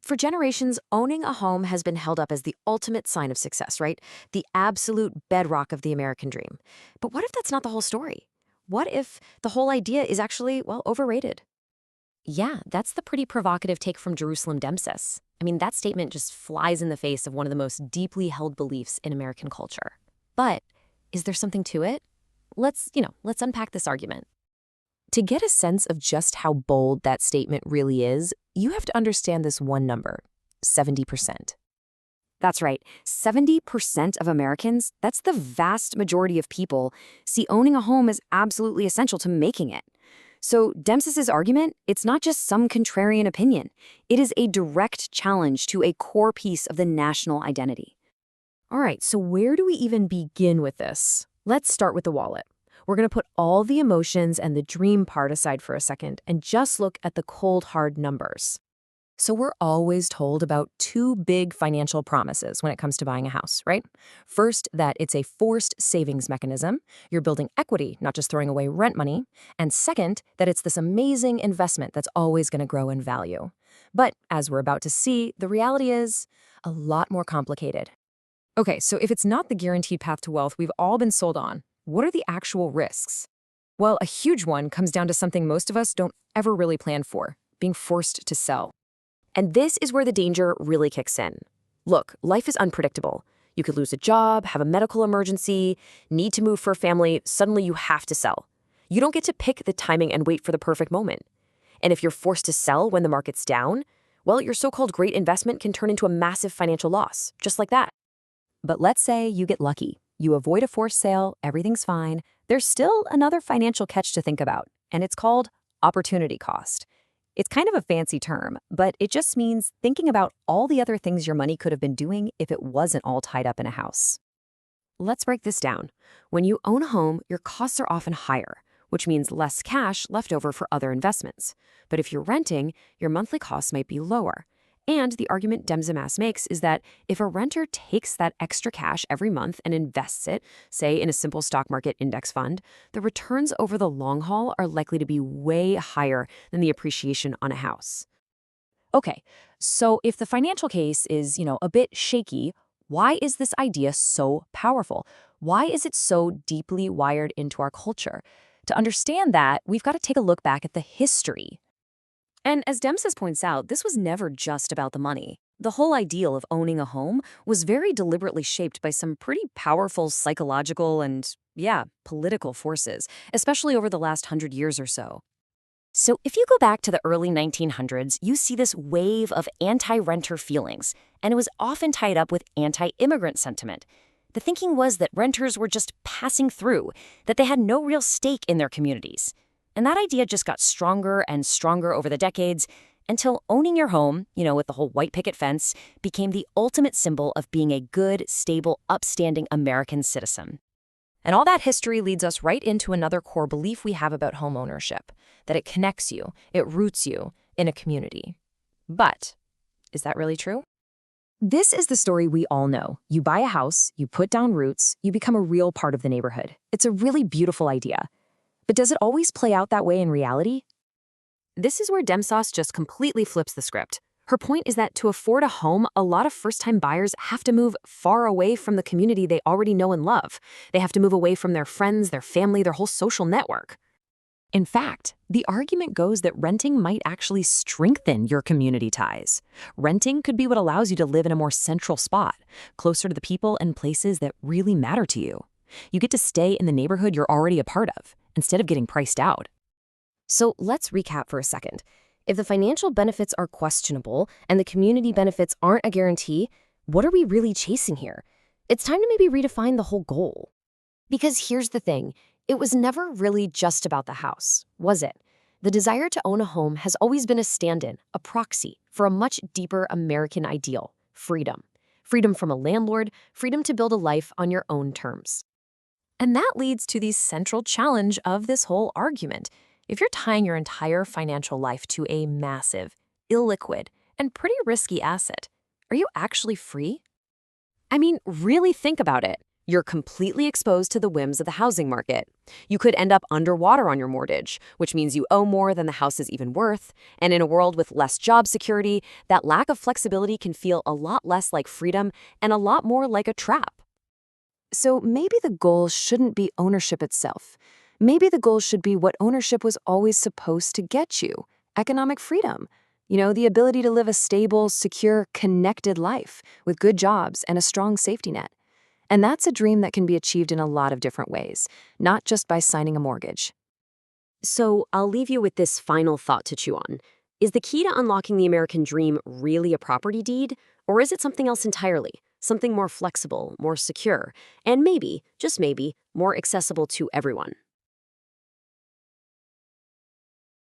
For generations, owning a home has been held up as the ultimate sign of success, right? The absolute bedrock of the American dream. But what if that's not the whole story? What if the whole idea is actually, well, overrated? Yeah, that's the pretty provocative take from Jerusalem Demsas. I mean, that statement just flies in the face of one of the most deeply held beliefs in American culture. But is there something to it? Let's unpack this argument. To get a sense of just how bold that statement really is, you have to understand this one number, 70%. That's right. 70% of Americans, that's the vast majority of people, see owning a home as absolutely essential to making it. So Dempsey's argument, it's not just some contrarian opinion. It is a direct challenge to a core piece of the national identity. All right, so where do we even begin with this? Let's start with the wallet. We're going to put all the emotions and the dream part aside for a second and just look at the cold, hard numbers. So we're always told about two big financial promises when it comes to buying a house, right? First, that it's a forced savings mechanism. You're building equity, not just throwing away rent money. And second, that it's this amazing investment that's always going to grow in value. But as we're about to see, the reality is a lot more complicated. Okay, so if it's not the guaranteed path to wealth we've all been sold on, what are the actual risks? Well, a huge one comes down to something most of us don't ever really plan for, being forced to sell. And this is where the danger really kicks in. Look, life is unpredictable. You could lose a job, have a medical emergency, need to move for a family, suddenly you have to sell. You don't get to pick the timing and wait for the perfect moment. And if you're forced to sell when the market's down, well, your so-called great investment can turn into a massive financial loss, just like that. But let's say you get lucky. You avoid a forced sale, everything's fine. There's still another financial catch to think about, and it's called opportunity cost. It's kind of a fancy term, but it just means thinking about all the other things your money could have been doing if it wasn't all tied up in a house. Let's break this down. When you own a home, your costs are often higher, which means less cash left over for other investments. But if you're renting, your monthly costs might be lower. And the argument Demsas makes is that if a renter takes that extra cash every month and invests it, say in a simple stock market index fund, the returns over the long haul are likely to be way higher than the appreciation on a house. Okay, so if the financial case is, a bit shaky, why is this idea so powerful? Why is it so deeply wired into our culture? To understand that, we've got to take a look back at the history. And as Dempsey points out, this was never just about the money. The whole ideal of owning a home was very deliberately shaped by some pretty powerful psychological and, yeah, political forces, especially over the last 100 years or so. So if you go back to the early 1900s, you see this wave of anti-renter feelings, and it was often tied up with anti-immigrant sentiment. The thinking was that renters were just passing through, that they had no real stake in their communities. And that idea just got stronger and stronger over the decades until owning your home, with the whole white picket fence, became the ultimate symbol of being a good, stable, upstanding American citizen. And all that history leads us right into another core belief we have about homeownership, that it connects you, it roots you in a community. But is that really true? This is the story we all know. You buy a house, you put down roots, you become a real part of the neighborhood. It's a really beautiful idea. But does it always play out that way in reality? This is where Demsas just completely flips the script. Her point is that to afford a home, a lot of first-time buyers have to move far away from the community they already know and love. They have to move away from their friends, their family, their whole social network. In fact, the argument goes that renting might actually strengthen your community ties. Renting could be what allows you to live in a more central spot, closer to the people and places that really matter to you. You get to stay in the neighborhood you're already a part of, instead of getting priced out. So let's recap for a second. If the financial benefits are questionable and the community benefits aren't a guarantee, what are we really chasing here? It's time to maybe redefine the whole goal. Because here's the thing, it was never really just about the house, was it? The desire to own a home has always been a stand-in, a proxy for a much deeper American ideal, freedom. Freedom from a landlord, freedom to build a life on your own terms. And that leads to the central challenge of this whole argument. If you're tying your entire financial life to a massive, illiquid, and pretty risky asset, are you actually free? I mean, really think about it. You're completely exposed to the whims of the housing market. You could end up underwater on your mortgage, which means you owe more than the house is even worth. And in a world with less job security, that lack of flexibility can feel a lot less like freedom and a lot more like a trap. So maybe the goal shouldn't be ownership itself. Maybe the goal should be what ownership was always supposed to get you: economic freedom. The ability to live a stable, secure, connected life with good jobs and a strong safety net. And that's a dream that can be achieved in a lot of different ways, not just by signing a mortgage. So I'll leave you with this final thought to chew on. Is the key to unlocking the American dream really a property deed? Or is it something else entirely? Something more flexible, more secure, and maybe, just maybe, more accessible to everyone?